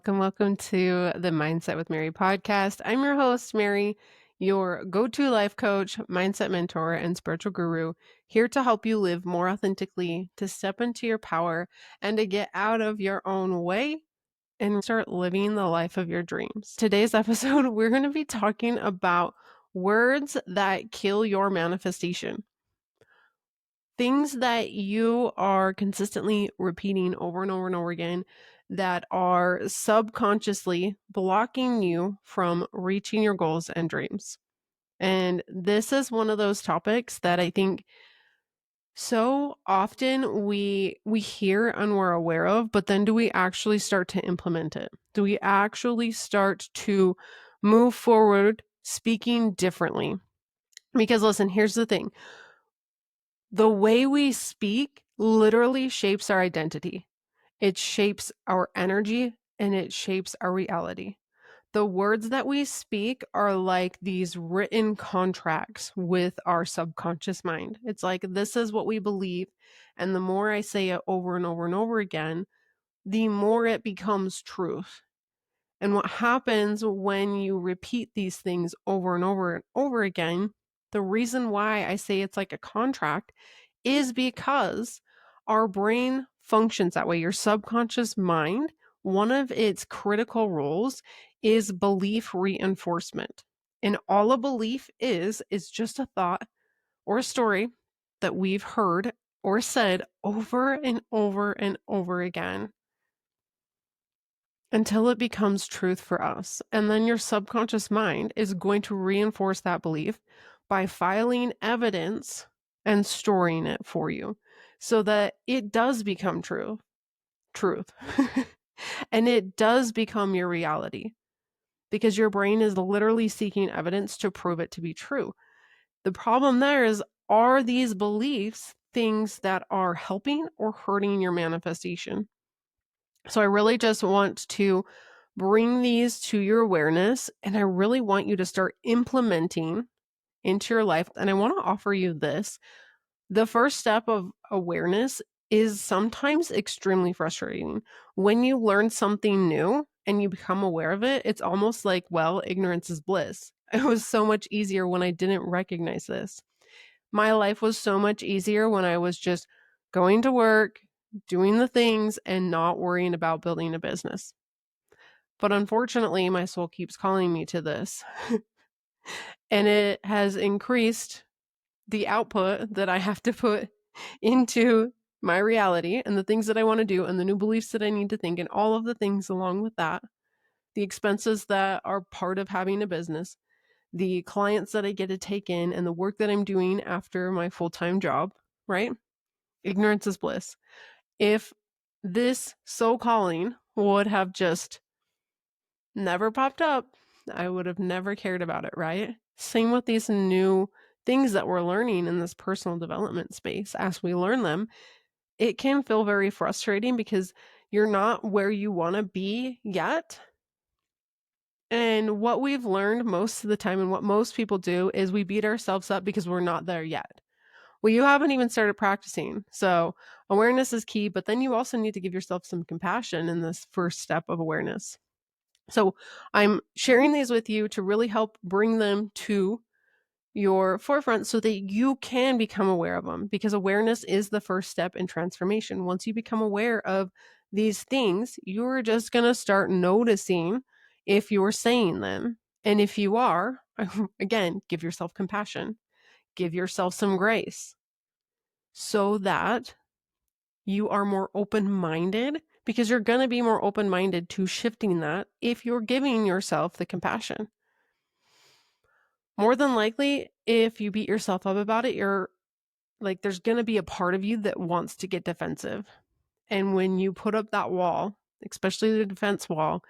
Welcome to the Mindset with Mary podcast. I'm your host, Mary, your go to life coach, mindset mentor, and spiritual guru, here to help you live more authentically, to step into your power, and to get out of your own way and start living the life of your dreams. Today's episode, we're going to be talking about words that kill your manifestation. Things that you are consistently repeating over and over and over again that are subconsciously blocking you from reaching your goals and dreams. And this is one of those topics that I think so often we hear and we're aware of, but then do we actually start to implement it? Do we actually start to move forward speaking differently? Because listen, here's the thing. The way we speak literally shapes our identity. It shapes our energy and it shapes our reality. The words that we speak are like these written contracts with our subconscious mind. It's like, this is what we believe. And the more I say it over and over and over again, the more it becomes truth. And what happens when you repeat these things over and over and over again, the reason why I say it's like a contract is because our brain functions that way. Your subconscious mind, one of its critical roles is belief reinforcement. And all a belief is just a thought or a story that we've heard or said over and over and over again until it becomes truth for us. And then your subconscious mind is going to reinforce that belief by filing evidence and storing it for you so that it does become truth. And it does become your reality because your brain is literally seeking evidence to prove it to be true. The problem there is, are these beliefs things that are helping or hurting your manifestation? So I really just want to bring these to your awareness, and I really want you to start implementing into your life. And I want to offer you this. The first step of awareness is sometimes extremely frustrating. When you learn something new and you become aware of it, it's almost like, well, ignorance is bliss. It was so much easier when I didn't recognize this. My life was so much easier when I was just going to work, doing the things, and not worrying about building a business. But unfortunately, my soul keeps calling me to this. And it has increased the output that I have to put into my reality and the things that I want to do and the new beliefs that I need to think and all of the things along with that, the expenses that are part of having a business, the clients that I get to take in, and the work that I'm doing after my full-time job, right? Ignorance is bliss. If this soul calling would have just never popped up, I would have never cared about it, right? Same with these new things that we're learning in this personal development space. As we learn them, it can feel very frustrating because you're not where you want to be yet. And what we've learned most of the time and what most people do is we beat ourselves up because we're not there yet. Well, you haven't even started practicing. So awareness is key, but then you also need to give yourself some compassion in this first step of awareness. So I'm sharing these with you to really help bring them to your forefront so that you can become aware of them, because awareness is the first step in transformation. Once you become aware of these things, you're just going to start noticing if you're saying them. And if you are, again, give yourself compassion, give yourself some grace so that you are more open-minded, because you're going to be more open-minded to shifting that if you're giving yourself the compassion. More than likely, if you beat yourself up about it, you're like, there's going to be a part of you that wants to get defensive. And when you put up that wall, especially the defense wall,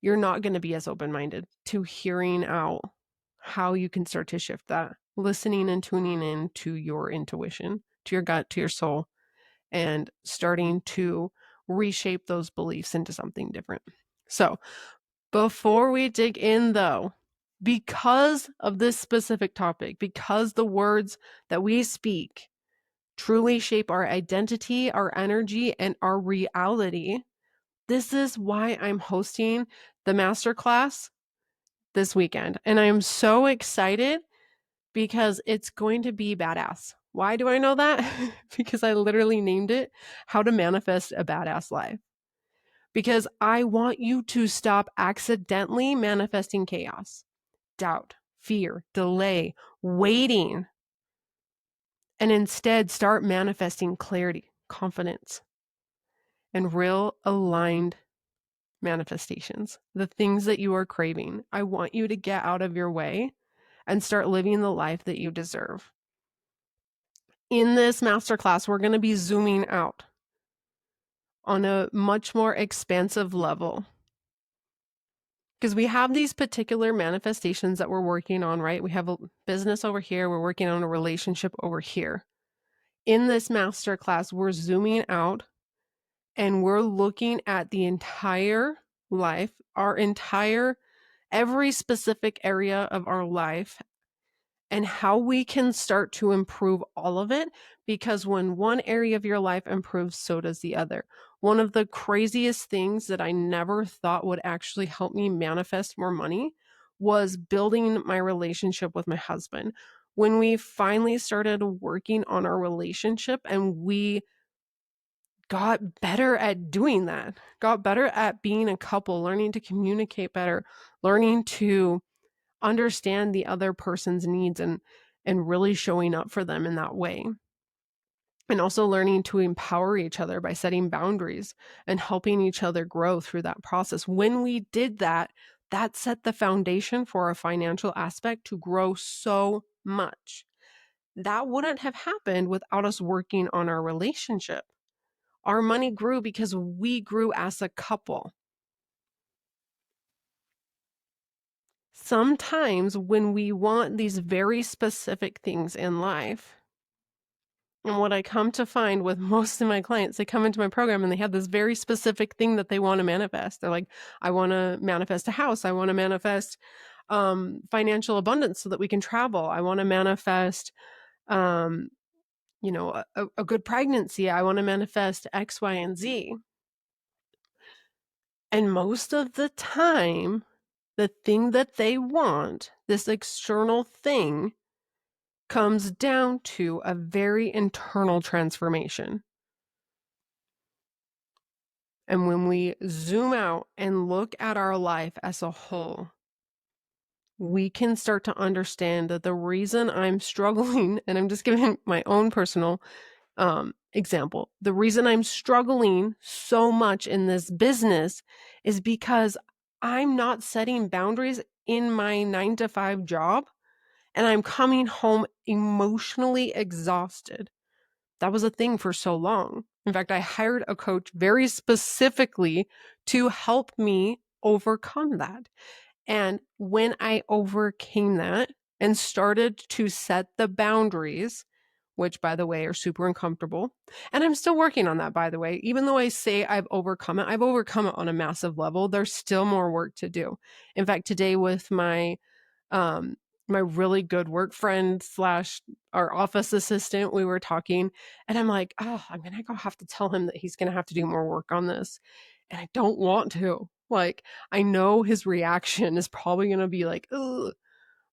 you're not going to be as open-minded to hearing out how you can start to shift that, listening and tuning in to your intuition, to your gut, to your soul, and starting to reshape those beliefs into something different. So before we dig in though, because of this specific topic, because the words that we speak truly shape our identity, our energy, and our reality, This is why I'm hosting the masterclass this weekend. And I am so excited because it's going to be badass. Why do I know that? Because I literally named it How to Manifest a Badass Life. Because I want you to stop accidentally manifesting chaos, doubt, fear, delay, waiting, and instead start manifesting clarity, confidence, and real aligned manifestations, the things that you are craving. I want you to get out of your way and start living the life that you deserve. In this masterclass, we're going to be zooming out on a much more expansive level because we have these particular manifestations that we're working on, right? We have a business over here, we're working on a relationship over here. In this masterclass, we're zooming out and we're looking at the entire life, every specific area of our life, and how we can start to improve all of it. Because when one area of your life improves, so does the other. One of the craziest things that I never thought would actually help me manifest more money was building my relationship with my husband. When we finally started working on our relationship and we got better at doing that, got better at being a couple, learning to communicate better, learning to understand the other person's needs and really showing up for them in that way. And also learning to empower each other by setting boundaries and helping each other grow through that process. When we did that, that set the foundation for our financial aspect to grow so much. That wouldn't have happened without us working on our relationship. Our money grew because we grew as a couple. Sometimes when we want these very specific things in life, and what I come to find with most of my clients, they come into my program and they have this very specific thing that they want to manifest. They're like, I want to manifest a house. I want to manifest financial abundance so that we can travel. I want to manifest, a good pregnancy. I want to manifest X, Y, and Z. And most of the time, the thing that they want, this external thing, comes down to a very internal transformation. And when we zoom out and look at our life as a whole, we can start to understand that the reason I'm struggling, and I'm just giving my own personal example, the reason I'm struggling so much in this business is because I'm not setting boundaries in my 9-to-5 job, and I'm coming home emotionally exhausted. That was a thing for so long. In fact, I hired a coach very specifically to help me overcome that. And when I overcame that and started to set the boundaries, which by the way are super uncomfortable, and I'm still working on that, by the way, even though I say I've overcome it on a massive level. There's still more work to do. In fact, today with my really good work friend slash our office assistant, we were talking and I'm like, oh, I'm going to go have to tell him that he's going to have to do more work on this. And I don't want to. Like, I know his reaction is probably going to be like, ugh,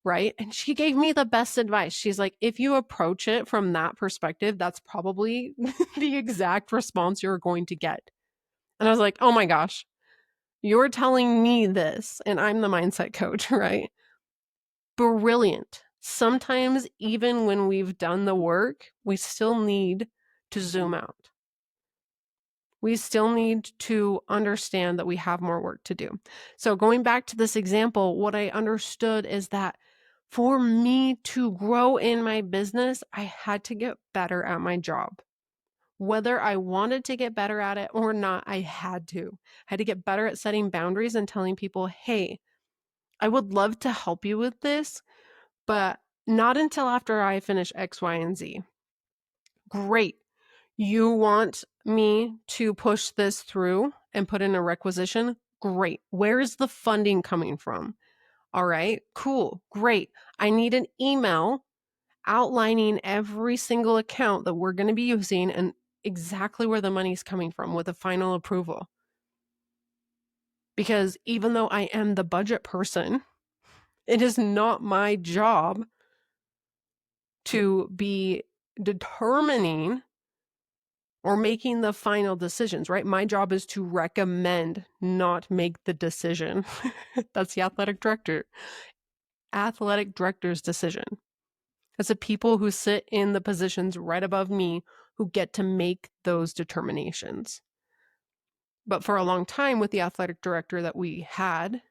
right? And she gave me the best advice. She's like, if you approach it from that perspective, that's probably the exact response you're going to get. And I was like, oh my gosh, you're telling me this, and I'm the mindset coach, right? Brilliant. Sometimes, even when we've done the work, we still need to zoom out. We still need to understand that we have more work to do. So, going back to this example, what I understood is that for me to grow in my business, I had to get better at my job. Whether I wanted to get better at it or not, I had to. I had to get better at setting boundaries and telling people, hey, I would love to help you with this, but not until after I finish X, Y, and Z. Great. You want me to push this through and put in a requisition? Great. Where is the funding coming from? All right, cool, great. I need an email outlining every single account that we're going to be using and exactly where the money's coming from with a final approval. Because even though I am the budget person, it is not my job to be determining or making the final decisions, right? My job is to recommend, not make the decision. That's the athletic director's decision. It's the people who sit in the positions right above me who get to make those determinations. But for a long time with the athletic director that we had,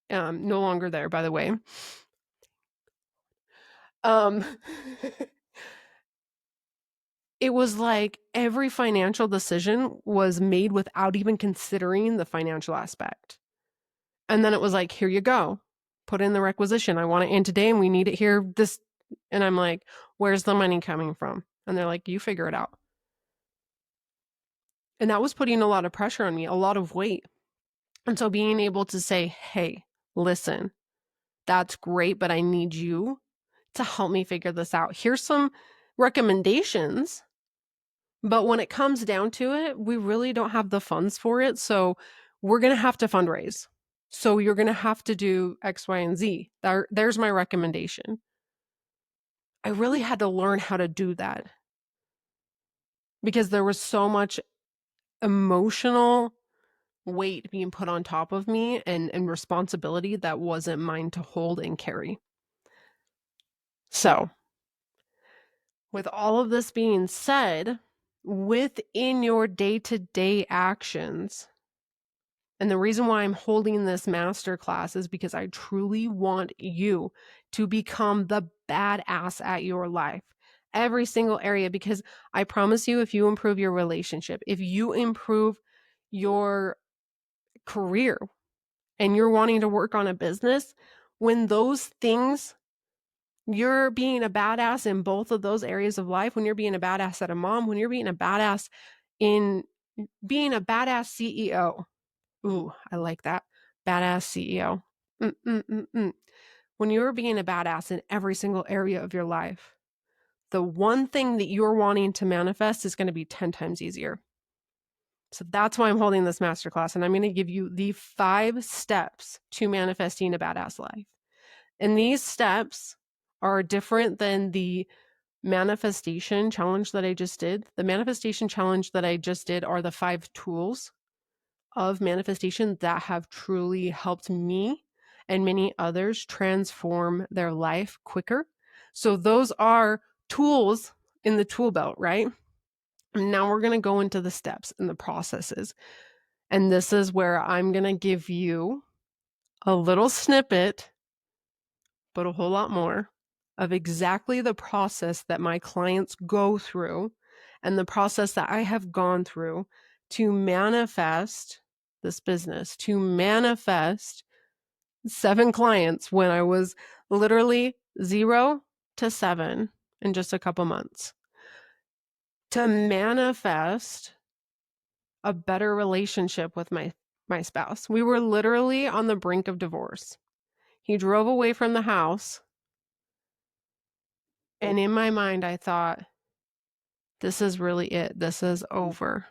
no longer there, by the way, it was like every financial decision was made without even considering the financial aspect. And then it was like, here you go. Put in the requisition. I want it in today and we need it here. And I'm like, where's the money coming from? And they're like, you figure it out. And that was putting a lot of pressure on me, a lot of weight. And so being able to say, hey, listen, that's great, but I need you to help me figure this out. Here's some recommendations. But when it comes down to it, we really don't have the funds for it. So we're going to have to fundraise. So you're going to have to do X, Y, and Z. There's my recommendation. I really had to learn how to do that because there was so much emotional weight being put on top of me and responsibility that wasn't mine to hold and carry. So, with all of this being said, within your day-to-day actions, and the reason why I'm holding this masterclass is because I truly want you to become the badass at your life, every single area, because I promise you, if you improve your relationship, if you improve your career and you're wanting to work on a business, when those things, you're being a badass in both of those areas of life, when you're being a badass at a mom, when you're being a badass in being a badass CEO. Ooh, I like that. Badass CEO. When you're being a badass in every single area of your life, the one thing that you're wanting to manifest is going to be 10 times easier. So that's why I'm holding this masterclass. And I'm going to give you the 5 steps to manifesting a badass life. And these steps are different than the manifestation challenge that I just did. The manifestation challenge that I just did are the 5 tools of manifestation that have truly helped me and many others transform their life quicker. So those are tools in the tool belt, right? And now we're going to go into the steps and the processes. And this is where I'm going to give you a little snippet, but a whole lot more, of exactly the process that my clients go through and the process that I have gone through to manifest this business, to manifest 7 clients when I was literally 0 to 7 in just a couple months, to manifest a better relationship with my spouse. We were literally on the brink of divorce. He drove away from the house, and in my mind I thought, this is really it. This is over.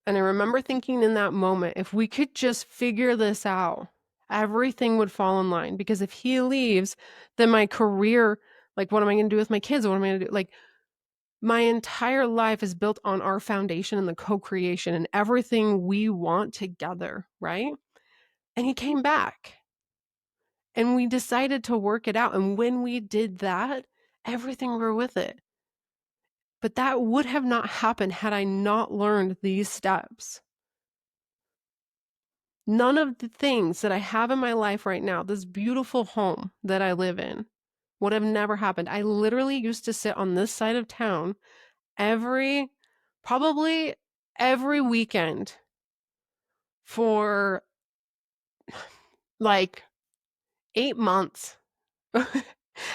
And I remember thinking in that moment, if we could just figure this out, everything would fall in line. Because if he leaves, then my career, like, what am I going to do with my kids? What am I going to do? Like, my entire life is built on our foundation and the co-creation and everything we want together, right? And he came back and we decided to work it out. And when we did that, everything grew with it. But that would have not happened had I not learned these steps. None of the things that I have in my life right now, this beautiful home that I live in, would have never happened. I literally used to sit on this side of town probably every weekend for like 8 months.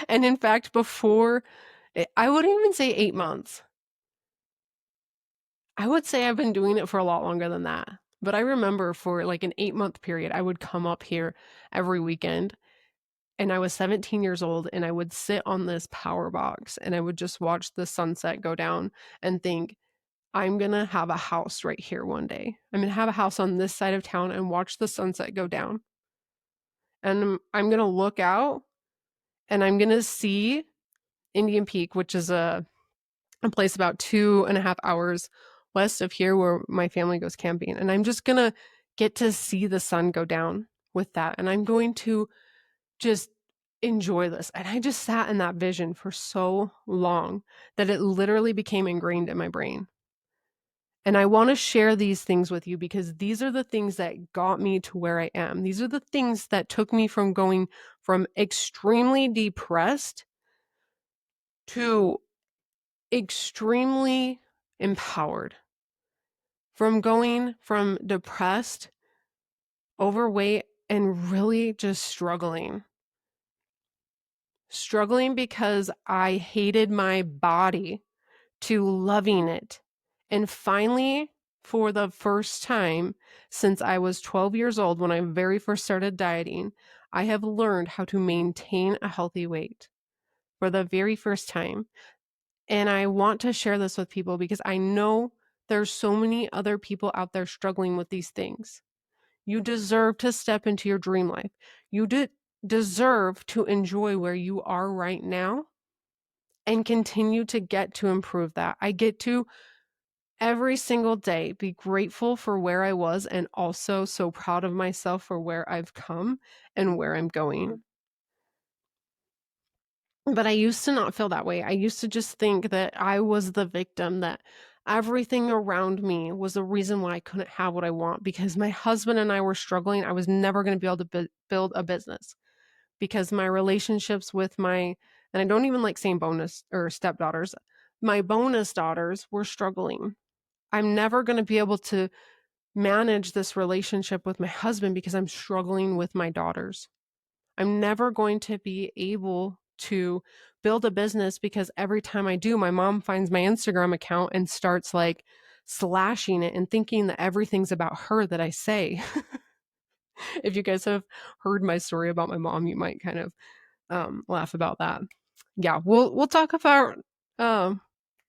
And in fact, I wouldn't even say 8 months. I would say I've been doing it for a lot longer than that. But I remember for like an 8-month period, I would come up here every weekend. And I was 17 years old and I would sit on this power box and I would just watch the sunset go down and think, I'm going to have a house right here one day. I'm going to have a house on this side of town and watch the sunset go down. And I'm going to look out and I'm going to see Indian Peak, which is a place about 2.5 hours west of here where my family goes camping. And I'm just going to get to see the sun go down with that. And I'm going to just enjoy this. And I just sat in that vision for so long that it literally became ingrained in my brain. And I want to share these things with you because these are the things that got me to where I am. These are the things that took me from going from extremely depressed to extremely empowered. From going from depressed, overweight, and really just struggling. Struggling because I hated my body to loving it. And finally, for the first time since I was 12 years old, when I very first started dieting, I have learned how to maintain a healthy weight for the very first time. And I want to share this with people because I know there's so many other people out there struggling with these things. You deserve to step into your dream life. You deserve to enjoy where you are right now and continue to get to improve that. I get to every single day be grateful for where I was and also so proud of myself for where I've come and where I'm going. But I used to not feel that way. I used to just think that I was the victim, that everything around me was the reason why I couldn't have what I want because my husband and I were struggling. I was never going to be able to build a business because my relationships with and I don't even like saying bonus or stepdaughters, my bonus daughters were struggling. I'm never going to be able to manage this relationship with my husband because I'm struggling with my daughters. I'm never going to be able to build a business because every time I do, my mom finds my Instagram account and starts like slashing it and thinking that everything's about her that I say. If you guys have heard my story about my mom, you might kind of laugh about that. Yeah, we'll talk about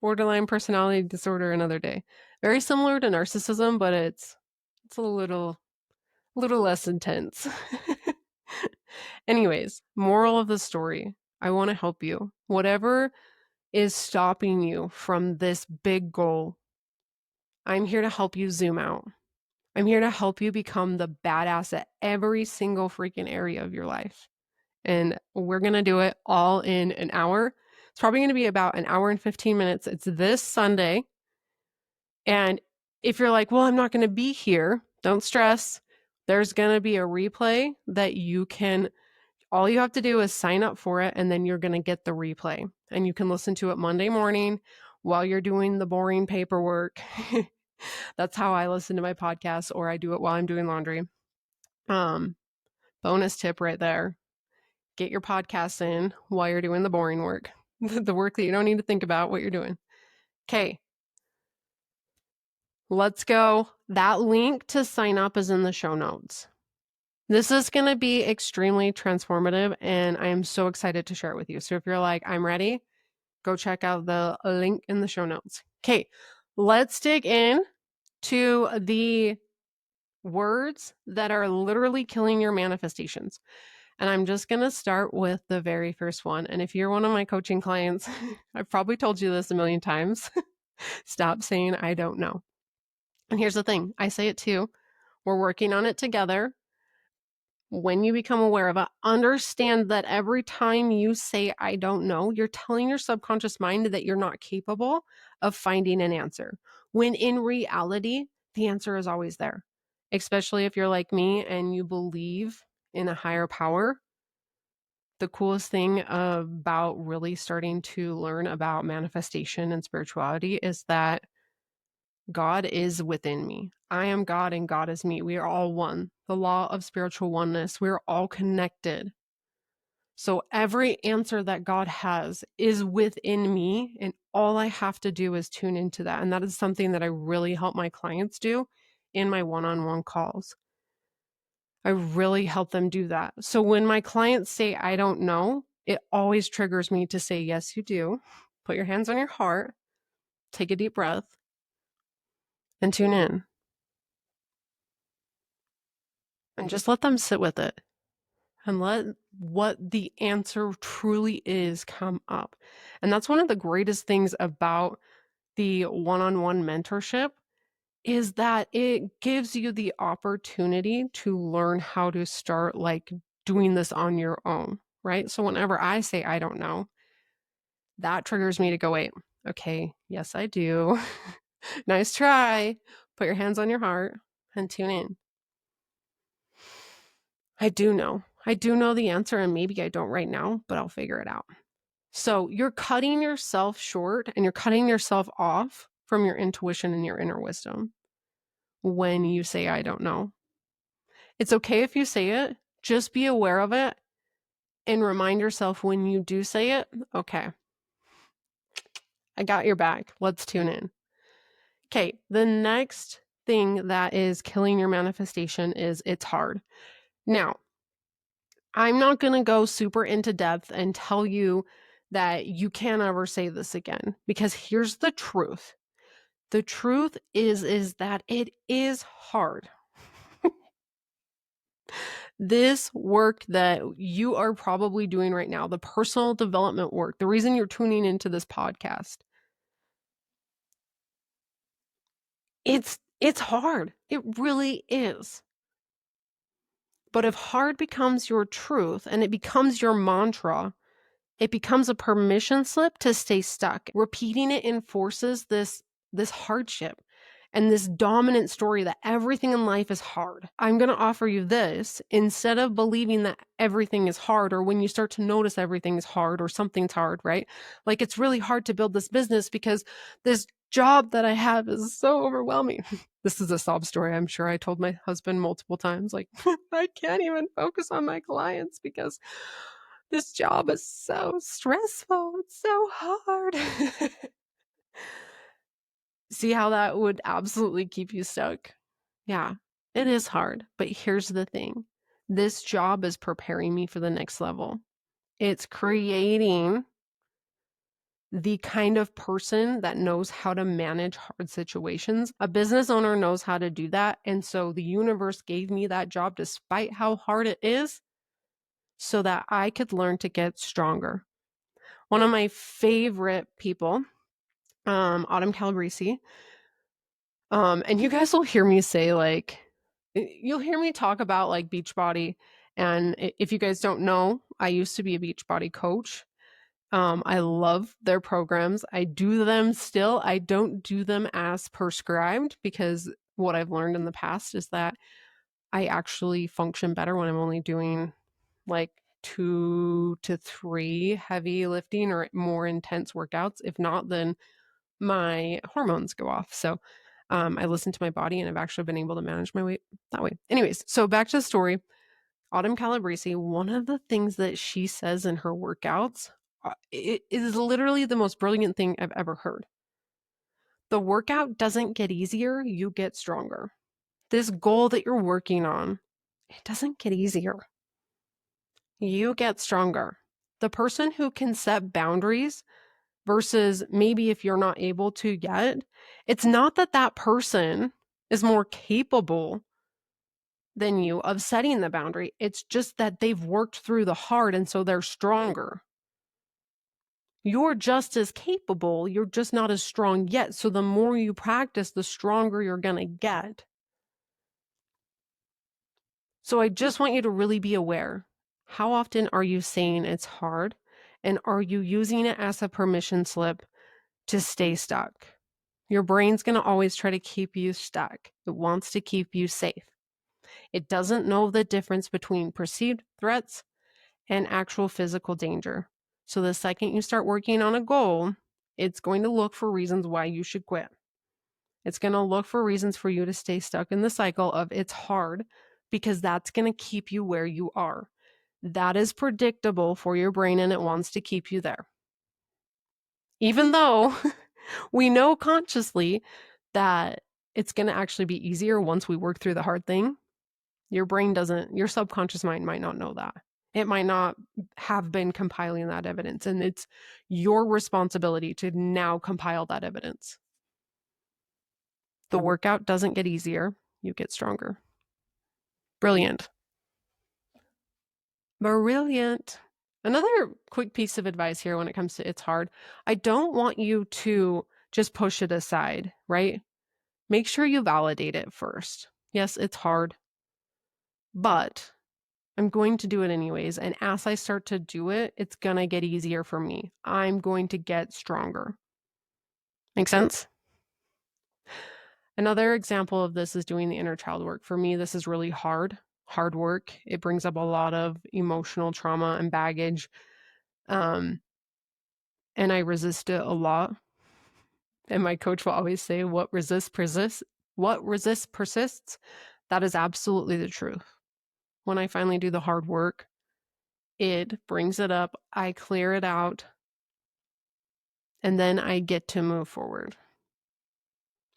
borderline personality disorder another day. Very similar to narcissism, but it's a little less intense. Anyways, moral of the story, I want to help you. Whatever is stopping you from this big goal, I'm here to help you zoom out. I'm here to help you become the badass at every single freaking area of your life. And we're going to do it all in an hour. It's probably going to be about an hour and 15 minutes. It's this Sunday. And if you're like, well, I'm not going to be here, don't stress. There's going to be a replay that you can, all you have to do is sign up for it, and then you're going to get the replay. And you can listen to it Monday morning while you're doing the boring paperwork. That's how I listen to my podcast, or I do it while I'm doing laundry. Bonus tip right there. Get your podcasts in while you're doing the boring work, the work that you don't need to think about what you're doing. Okay, let's go. That link to sign up is in the show notes. This is going to be extremely transformative, and I am so excited to share it with you. So if you're like, I'm ready, go check out the link in the show notes. Okay, let's dig in to the words that are literally killing your manifestations. And I'm just going to start with the very first one. And if you're one of my coaching clients, I've probably told you this a million times. Stop saying, I don't know. And here's the thing, I say it too. We're working on it together. When you become aware of it, understand that every time you say, I don't know, you're telling your subconscious mind that you're not capable of finding an answer. When in reality, the answer is always there, especially if you're like me and you believe in a higher power. The coolest thing about really starting to learn about manifestation and spirituality is that God is within me. I am God and God is me. We are all one. The law of spiritual oneness. We're all connected. So every answer that God has is within me, and all I have to do is tune into that. And that is something that I really help my clients do in my one-on-one calls. I really help them do that. So when my clients say, I don't know, it always triggers me to say, yes, you do. Put your hands on your heart, take a deep breath, and tune in and just let them sit with it and let what the answer truly is come up. And that's one of the greatest things about the one-on-one mentorship is that it gives you the opportunity to learn how to start like doing this on your own, right? So whenever I say I don't know, that triggers me to go, wait, okay, yes, I do. Nice try. Put your hands on your heart and tune in. I do know. I do know the answer, and maybe I don't right now, but I'll figure it out. So you're cutting yourself short and you're cutting yourself off from your intuition and your inner wisdom when you say, I don't know. It's okay if you say it, just be aware of it and remind yourself when you do say it, okay, I got your back. Let's tune in. Okay, the next thing that is killing your manifestation is it's hard. Now, I'm not going to go super into depth and tell you that you can't ever say this again, because here's the truth. The truth is that it is hard. This work that you are probably doing right now, the personal development work, the reason you're tuning into this podcast, it's hard. It really is. But if hard becomes your truth and it becomes your mantra, it becomes a permission slip to stay stuck. Repeating it enforces this hardship and this dominant story that everything in life is hard. I'm going to offer you this instead of believing that everything is hard, or when you start to notice everything is hard or something's hard, right? Like it's really hard to build this business because this job that I have is so overwhelming. This is a sob story. I'm sure I told my husband multiple times, like, I can't even focus on my clients because this job is so stressful. It's so hard. See how that would absolutely keep you stuck? Yeah, it is hard. But here's the thing. This job is preparing me for the next level. It's creating the kind of person that knows how to manage hard situations. A business owner knows how to do that. And so the universe gave me that job despite how hard it is so that I could learn to get stronger. One of my favorite people, Autumn Calabrese, and you guys will hear me say, like, you'll hear me talk about like Beachbody. And if you guys don't know, I used to be a Beachbody coach. I love their programs. I do them still. I don't do them as prescribed because what I've learned in the past is that I actually function better when I'm only doing like 2 to 3 heavy lifting or more intense workouts. If not, then my hormones go off. So I listen to my body and I've actually been able to manage my weight that way. Anyways, so back to the story. Autumn Calabrese, one of the things that she says in her workouts, it is literally the most brilliant thing I've ever heard. The workout doesn't get easier, you get stronger. This goal that you're working on, it doesn't get easier. You get stronger. The person who can set boundaries versus maybe if you're not able to yet, it's not that that person is more capable than you of setting the boundary. It's just that they've worked through the hard and so they're stronger. You're just as capable, you're just not as strong yet. So the more you practice, the stronger you're going to get. So I just want you to really be aware. How often are you saying it's hard? And are you using it as a permission slip to stay stuck? Your brain's going to always try to keep you stuck. It wants to keep you safe. It doesn't know the difference between perceived threats and actual physical danger. So the second you start working on a goal, it's going to look for reasons why you should quit. It's going to look for reasons for you to stay stuck in the cycle of it's hard, because that's going to keep you where you are. That is predictable for your brain and it wants to keep you there. Even though we know consciously that it's going to actually be easier once we work through the hard thing, your brain doesn't, your subconscious mind might not know that. It might not have been compiling that evidence, and it's your responsibility to now compile that evidence. The workout doesn't get easier, you get stronger. Brilliant. Brilliant. Another quick piece of advice here when it comes to it's hard. I don't want you to just push it aside, right? Make sure you validate it first. Yes, it's hard, but I'm going to do it anyways. And as I start to do it, it's going to get easier for me. I'm going to get stronger. Make sense? Another example of this is doing the inner child work. For me, this is really hard work. It brings up a lot of emotional trauma and baggage. And I resist it a lot. And my coach will always say, what resists persists. What resists persists. That is absolutely the truth. When I finally do the hard work, it brings it up, I clear it out, and then I get to move forward.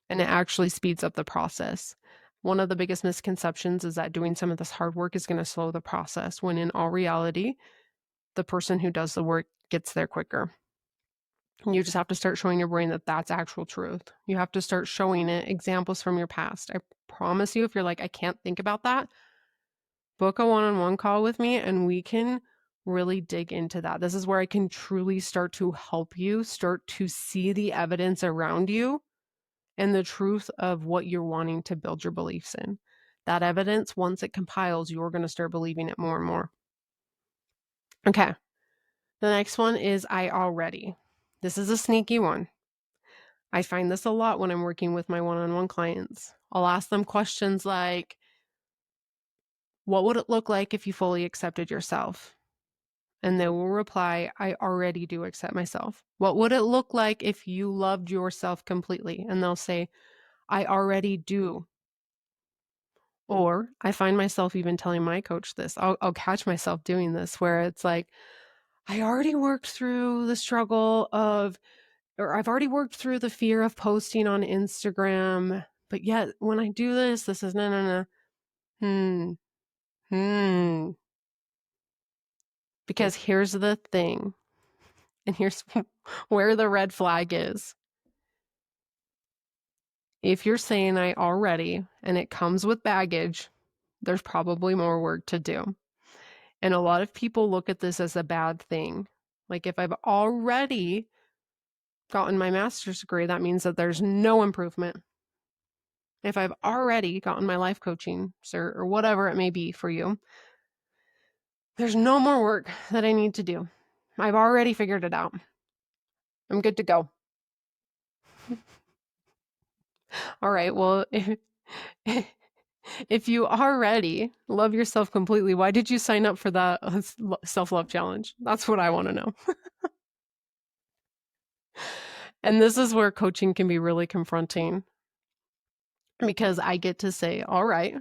And it actually speeds up the process. One of the biggest misconceptions is that doing some of this hard work is going to slow the process, when in all reality, the person who does the work gets there quicker. And you just have to start showing your brain that that's actual truth. You have to start showing it examples from your past. I promise you, if you're like, I can't think about that, book a one-on-one call with me and we can really dig into that. This is where I can truly start to help you start to see the evidence around you and the truth of what you're wanting to build your beliefs in. That evidence, once it compiles, you're going to start believing it more and more. Okay. The next one is I already. This is a sneaky one. I find this a lot when I'm working with my one-on-one clients. I'll ask them questions like, what would it look like if you fully accepted yourself? And they will reply, I already do accept myself. What would it look like if you loved yourself completely? And they'll say, I already do. Or I find myself even telling my coach this. I'll catch myself doing this where it's like, I already worked through the struggle of, or I've already worked through the fear of posting on Instagram. But yet when I do this, this is no. Because here's the thing, and here's where the red flag is. If you're saying I already, and it comes with baggage, there's probably more work to do. And a lot of people look at this as a bad thing. Like if I've already gotten my master's degree, that means that there's no improvement. If I've already gotten my life coaching cert or whatever it may be for you, there's no more work that I need to do. I've already figured it out. I'm good to go. All right, well, if you already love yourself completely, why did you sign up for that self-love challenge? That's what I want to know. And this is where coaching can be really confronting, because I get to say, all right,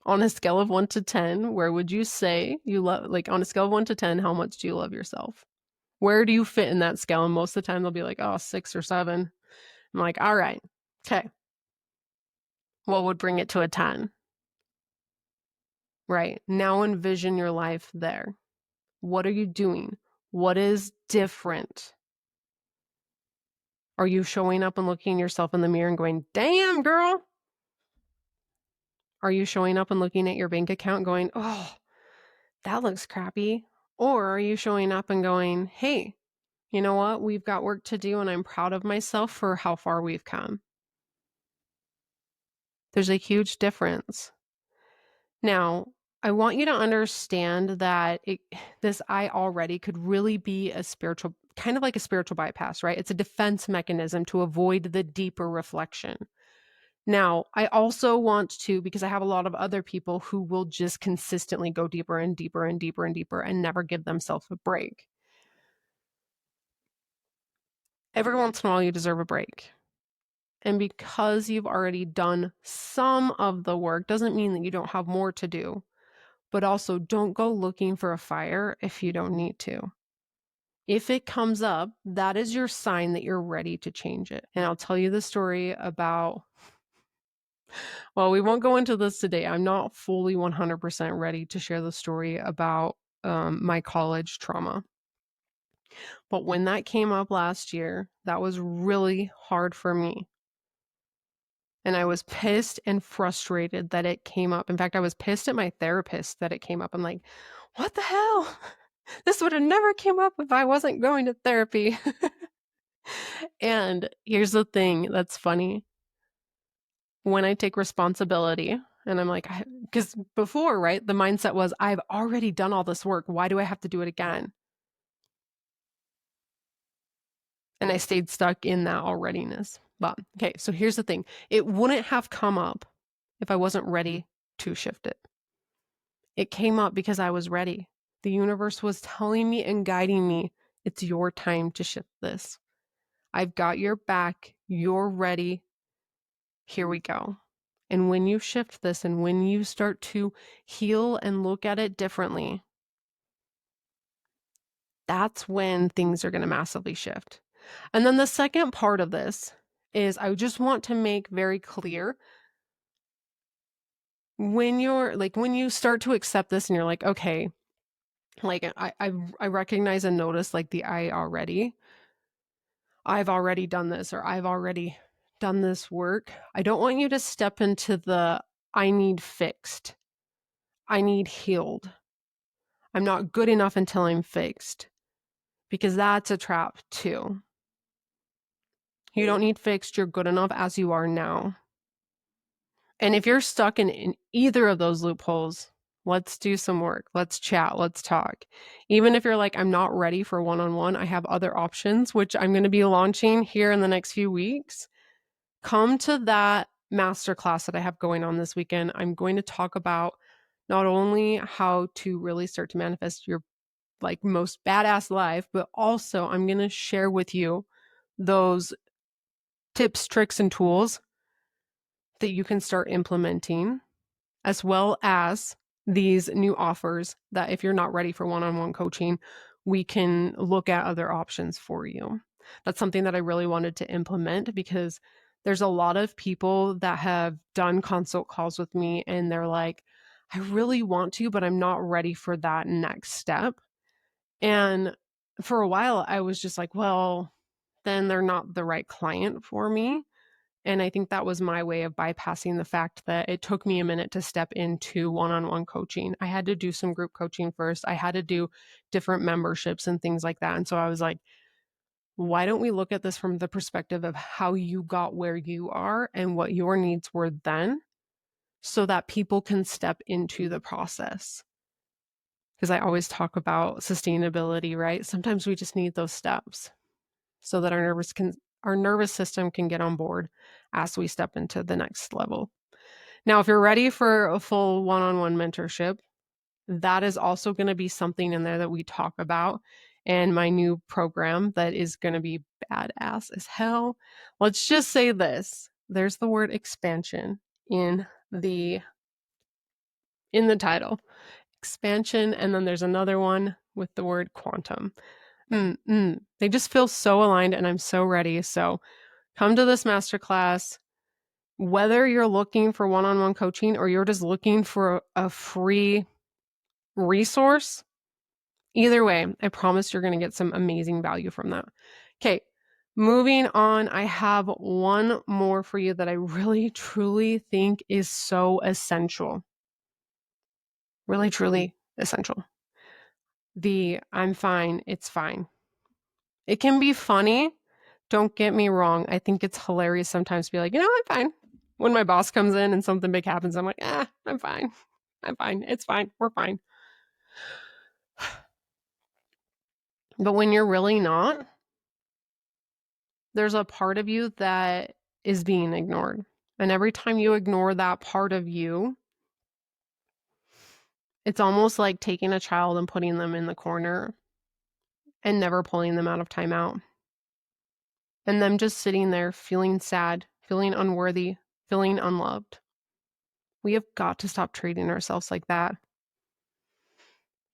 on a scale of 1 to 10, where would you say you love, like on a scale of 1 to 10, how much do you love yourself? Where do you fit in that scale? And most of the time they'll be like, oh, 6 or 7. I'm like, all right, okay. What would bring it to a 10? Right. Now envision your life there. What are you doing? What is different? Are you showing up and looking yourself in the mirror and going, damn, girl? Are you showing up and looking at your bank account going, oh, that looks crappy? Or are you showing up and going, hey, you know what? We've got work to do and I'm proud of myself for how far we've come. There's a huge difference. Now, I want you to understand that this I already could really be a spiritual, kind of like a spiritual bypass, right? It's a defense mechanism to avoid the deeper reflection. Now, I also want to, because I have a lot of other people who will just consistently go deeper and deeper and deeper and deeper and never give themselves a break. Every once in a while, you deserve a break. And because you've already done some of the work doesn't mean that you don't have more to do. But also, don't go looking for a fire if you don't need to. If it comes up, that is your sign that you're ready to change it. And I'll tell you the story about, well, we won't go into this today. I'm not fully 100% ready to share the story about my college trauma. But when that came up last year, that was really hard for me. And I was pissed and frustrated that it came up. In fact, I was pissed at my therapist that it came up. I'm like, what the hell? This would have never came up if I wasn't going to therapy. And here's the thing that's funny. When I take responsibility and I'm like, because before, right, the mindset was, I've already done all this work. Why do I have to do it again? And I stayed stuck in that alreadiness. But okay, so here's the thing. It wouldn't have come up if I wasn't ready to shift it. It came up because I was ready. The universe was telling me and guiding me, it's your time to shift this. I've got your back. You're ready. Here we go. And when you shift this and when you start to heal and look at it differently, that's when things are going to massively shift. And then the second part of this is I just want to make very clear when you start to accept this and you're like, okay, like I recognize and notice like I've already done this, or I've already done this work. I don't want you to step into the I need fixed. I need healed. I'm not good enough until I'm fixed, because that's a trap too. You don't need fixed. You're good enough as you are now. And if you're stuck in either of those loopholes, let's do some work. Let's chat. Let's talk. Even if you're like, I'm not ready for one-on-one, I have other options, which I'm going to be launching here in the next few weeks. Come to that masterclass that I have going on this weekend. I'm going to talk about not only how to really start to manifest your like most badass life, but also I'm going to share with you those tips, tricks, and tools that you can start implementing, as well as these new offers that if you're not ready for one-on-one coaching, we can look at other options for you. That's something that I really wanted to implement, because there's a lot of people that have done consult calls with me and they're like, I really want to, but I'm not ready for that next step. And for a while, I was just like, well, then they're not the right client for me. And I think that was my way of bypassing the fact that it took me a minute to step into one-on-one coaching. I had to do some group coaching first. I had to do different memberships and things like that. And so I was like, why don't we look at this from the perspective of how you got where you are and what your needs were then, so that people can step into the process? Because I always talk about sustainability, right? Sometimes we just need those steps so that our nervous system can get on board as we step into the next level. Now, if you're ready for a full one-on-one mentorship, that is also going to be something in there that we talk about in my new program that is going to be badass as hell. Let's just say this. There's the word expansion in the title. Expansion, and then there's another one with the word quantum. They just feel so aligned, and I'm so ready. So come to this masterclass. Whether you're looking for one-on-one coaching or you're just looking for a free resource, either way, I promise you're going to get some amazing value from that. Okay, moving on. I have one more for you that I really, truly think is so essential. Really, truly essential. The I'm fine, it's fine. It can be funny. Don't get me wrong. I think it's hilarious sometimes to be like, I'm fine. When my boss comes in and something big happens, I'm like, I'm fine. I'm fine. It's fine. We're fine. But when you're really not, there's a part of you that is being ignored. And every time you ignore that part of you, it's almost like taking a child and putting them in the corner and never pulling them out of timeout. And them just sitting there feeling sad, feeling unworthy, feeling unloved. We have got to stop treating ourselves like that.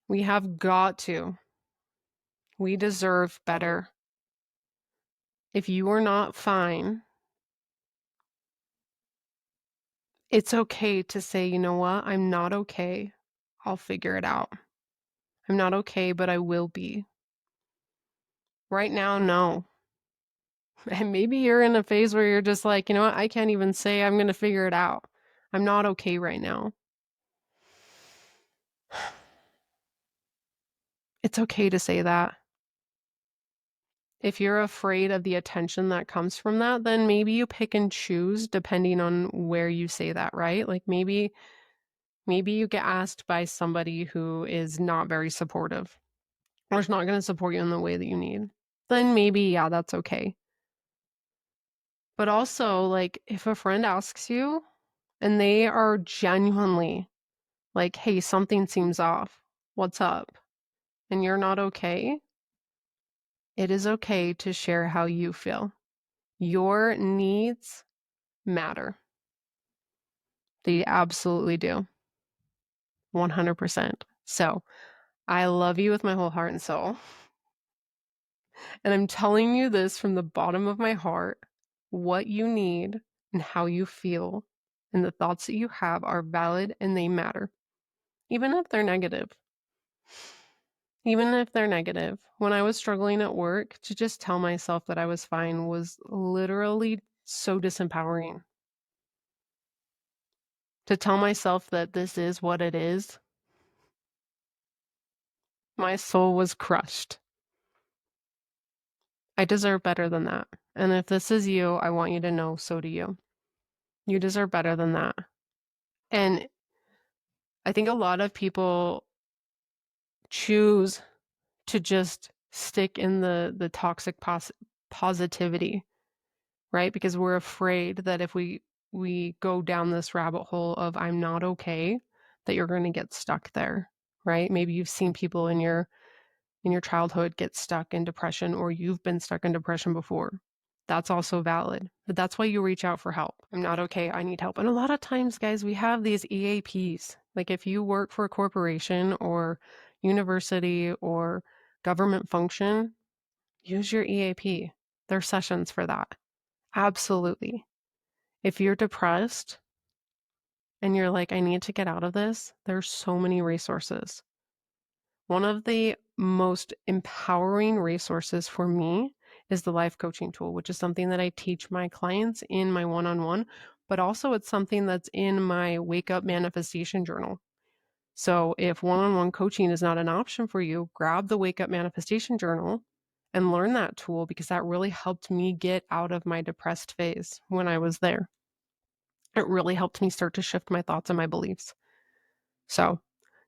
We have got to. We deserve better. If you are not fine, it's okay to say, you know what? I'm not okay. I'll figure it out. I'm not okay, but I will be. Right now, no. And maybe you're in a phase where you're just like, you know what? I can't even say I'm going to figure it out. I'm not okay right now. It's okay to say that. If you're afraid of the attention that comes from that, then maybe you pick and choose depending on where you say that, right? Like maybe you get asked by somebody who is not very supportive or is not going to support you in the way that you need. Then maybe, yeah, that's okay. But also, like, if a friend asks you and they are genuinely like, hey, something seems off, what's up? And you're not okay, it is okay to share how you feel. Your needs matter. They absolutely do. 100%. So I love you with my whole heart and soul. And I'm telling you this from the bottom of my heart. What you need and how you feel and the thoughts that you have are valid and they matter, even if they're negative. Even if they're negative. When I was struggling at work, to just tell myself that I was fine was literally so disempowering. To tell myself that this is what it is, my soul was crushed. I deserve better than that. And if this is you, I want you to know so do you. You deserve better than that. And I think a lot of people choose to just stick in the toxic positivity, right? Because we're afraid that if we go down this rabbit hole of I'm not okay, that you're going to get stuck there, right? Maybe you've seen people in your childhood get stuck in depression, or you've been stuck in depression before. That's also valid. But that's why you reach out for help. I'm not okay, I need help. And a lot of times, guys, we have these EAPs. Like if you work for a corporation or university or government function, use your EAP. There are sessions for that. Absolutely. If you're depressed and you're like, I need to get out of this, there's so many resources. One of the most empowering resources for me is the life coaching tool, which is something that I teach my clients in my one-on-one, but also it's something that's in my wake up manifestation journal. So if one-on-one coaching is not an option for you, grab the wake up manifestation journal and learn that tool because that really helped me get out of my depressed phase when I was there. It really helped me start to shift my thoughts and my beliefs. So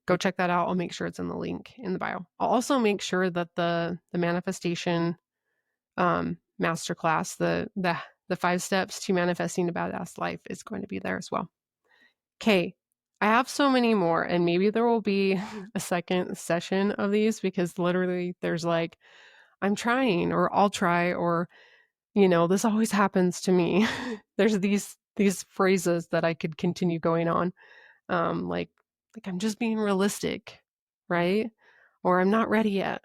go check that out. I'll make sure it's in the link in the bio. I'll also make sure that the manifestation masterclass, the 5 steps to manifesting a badass life is going to be there as well. Okay, I have so many more, and maybe there will be a second session of these because literally there's like, I'm trying, or I'll try, or this always happens to me. There's these phrases that I could continue going on, like I'm just being realistic, right? Or I'm not ready yet.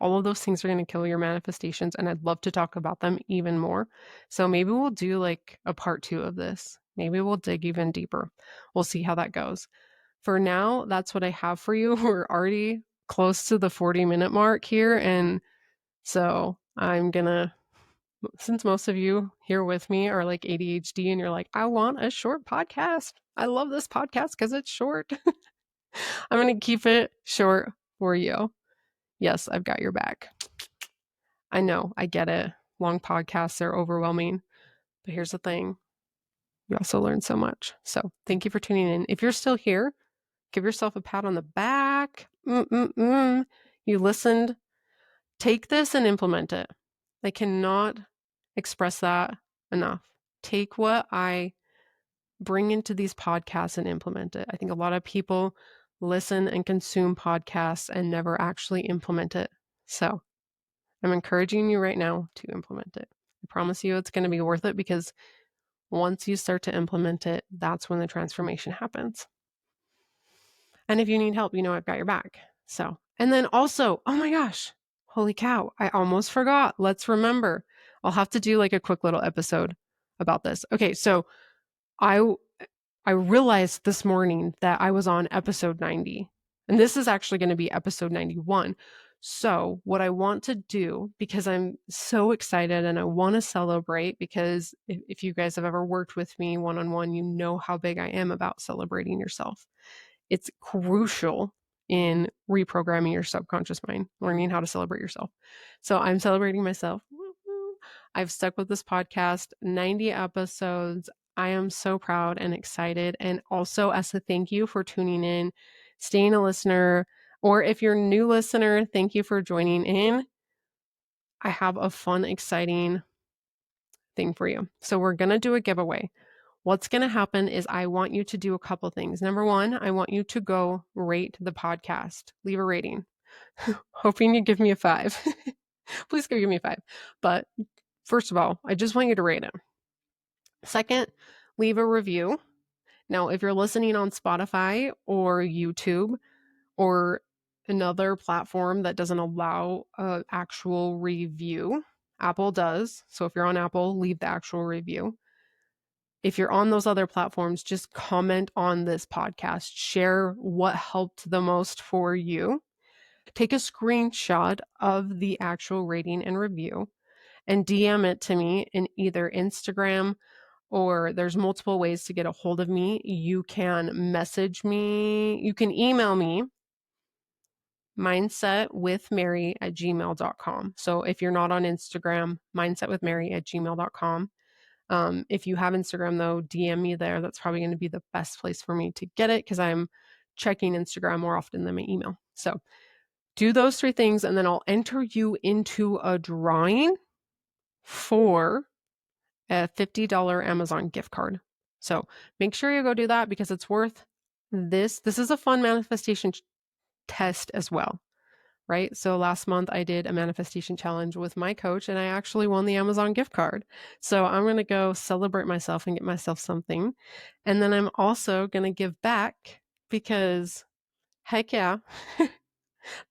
All of those things are going to kill your manifestations, and I'd love to talk about them even more. So maybe we'll do like a part 2 of this. Maybe we'll dig even deeper. We'll see how that goes. For now, that's what I have for you. We're already close to the 40-minute mark here, and so I'm gonna, since most of you here with me are like ADHD and you're like, I want a short podcast. I love this podcast because it's short. I'm going to keep it short for you. Yes, I've got your back. I know, I get it. Long podcasts are overwhelming. But here's the thing, you also learn so much. So thank you for tuning in. If you're still here, give yourself a pat on the back. You listened. Take this and implement it. I cannot express that enough. Take what I bring into these podcasts and implement it. I think a lot of people listen and consume podcasts and never actually implement it. So I'm encouraging you right now to implement it. I promise you it's going to be worth it because once you start to implement it, that's when the transformation happens. And if you need help, I've got your back. So, and then also, oh my gosh, holy cow, I almost forgot. Let's remember. I'll have to do like a quick little episode about this. Okay, so I realized this morning that I was on episode 90. And this is actually going to be episode 91. So, what I want to do, because I'm so excited and I want to celebrate, because if you guys have ever worked with me one on one, you know how big I am about celebrating yourself. It's crucial in reprogramming your subconscious mind, learning how to celebrate yourself. So, I'm celebrating myself. I've stuck with this podcast, 90 episodes. I am so proud and excited. And also, as a thank you for tuning in, staying a listener, or if you're a new listener, thank you for joining in. I have a fun, exciting thing for you. So, we're going to do a giveaway. What's going to happen is I want you to do a couple things. Number one, I want you to go rate the podcast, leave a rating. Hoping you give me a 5. Please give me a 5. But first of all, I just want you to rate it. Second, leave a review. Now, if you're listening on Spotify or YouTube or another platform that doesn't allow an actual review, Apple does. So if you're on Apple, leave the actual review. If you're on those other platforms, just comment on this podcast. Share what helped the most for you. Take a screenshot of the actual rating and review and DM it to me in either Instagram, or there's multiple ways to get a hold of me. You can message me. You can email me, mindsetwithmary@gmail.com. So if you're not on Instagram, mindsetwithmary@gmail.com. If you have Instagram, though, DM me there. That's probably going to be the best place for me to get it because I'm checking Instagram more often than my email. So do those 3 things, and then I'll enter you into a drawing for a $50 Amazon gift card. So make sure you go do that because it's worth this. This is a fun manifestation test as well, right? So last month I did a manifestation challenge with my coach and I actually won the Amazon gift card. So I'm going to go celebrate myself and get myself something. And then I'm also going to give back because heck yeah,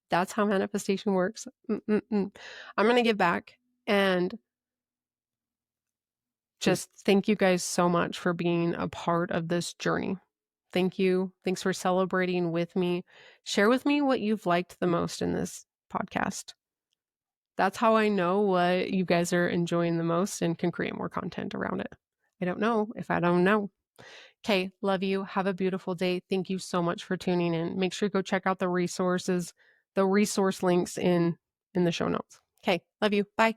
that's how manifestation works. I'm going to give back and just thank you guys so much for being a part of this journey. Thank you. Thanks for celebrating with me. Share with me what you've liked the most in this podcast. That's how I know what you guys are enjoying the most and can create more content around it. I don't know if I don't know. Okay, love you. Have a beautiful day. Thank you so much for tuning in. Make sure you go check out the resources, the resource links in the show notes. Okay, love you. Bye.